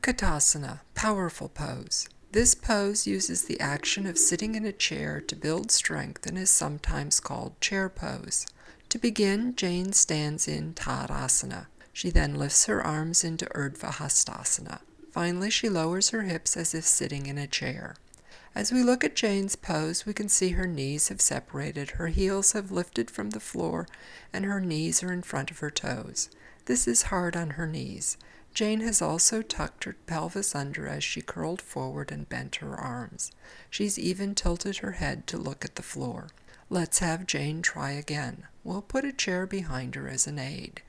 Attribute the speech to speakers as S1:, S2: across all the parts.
S1: Utkatasana, powerful pose. This pose uses the action of sitting in a chair to build strength and is sometimes called chair pose. To begin, Jane stands in Tadasana. She then lifts her arms into Utkatasana. Finally, she lowers her hips as if sitting in a chair. As we look at Jane's pose, we can see her knees have separated, her heels have lifted from the floor, and her knees are in front of her toes. This is hard on her knees. Jane has also tucked her pelvis under as she curled forward and bent her arms. She's even tilted her head to look at the floor. Let's have Jane try again. We'll put a chair behind her as an aid.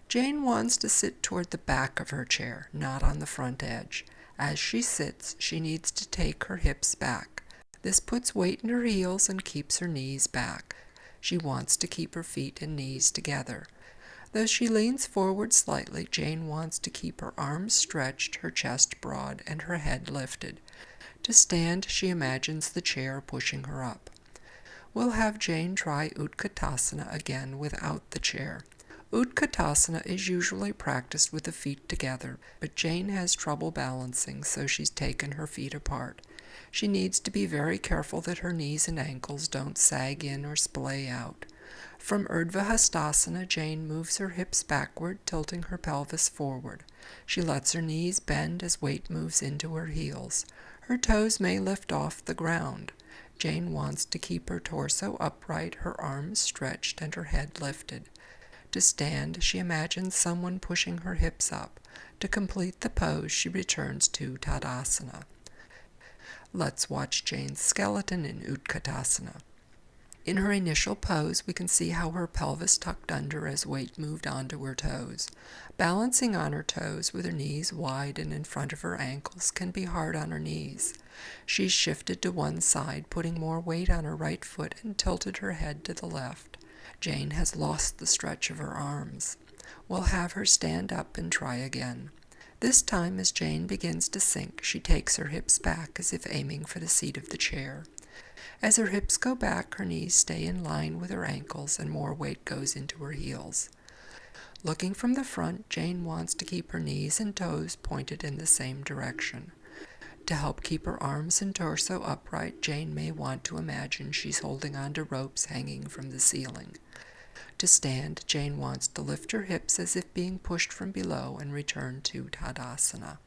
S1: Jane wants to sit toward the back of her chair, not on the front edge. As she sits, she needs to take her hips back. This puts weight in her heels and keeps her knees back. She wants to keep her feet and knees together. Though she leans forward slightly, Jane wants to keep her arms stretched, her chest broad, and her head lifted. To stand, she imagines the chair pushing her up. We'll have Jane try Utkatasana again without the chair. Utkatasana is usually practiced with the feet together, but Jane has trouble balancing, so she's taken her feet apart. She needs to be very careful that her knees and ankles don't sag in or splay out. From Utkatasana, Jane moves her hips backward, tilting her pelvis forward. She lets her knees bend as weight moves into her heels. Her toes may lift off the ground. Jane wants to keep her torso upright, her arms stretched, and her head lifted. To stand, she imagines someone pushing her hips up. To complete the pose, she returns to Tadasana. Let's watch Jane's skeleton in Utkatasana. In her initial pose, we can see how her pelvis tucked under as weight moved onto her toes. Balancing on her toes with her knees wide and in front of her ankles can be hard on her knees. She's shifted to one side, putting more weight on her right foot and tilted her head to the left. Jane has lost the stretch of her arms. We'll have her stand up and try again. This time, as Jane begins to sink, she takes her hips back as if aiming for the seat of the chair. As her hips go back, her knees stay in line with her ankles and more weight goes into her heels. Looking from the front, Jane wants to keep her knees and toes pointed in the same direction. To help keep her arms and torso upright, Jane may want to imagine she's holding onto ropes hanging from the ceiling. To stand, Jane wants to lift her hips as if being pushed from below and return to Tadasana.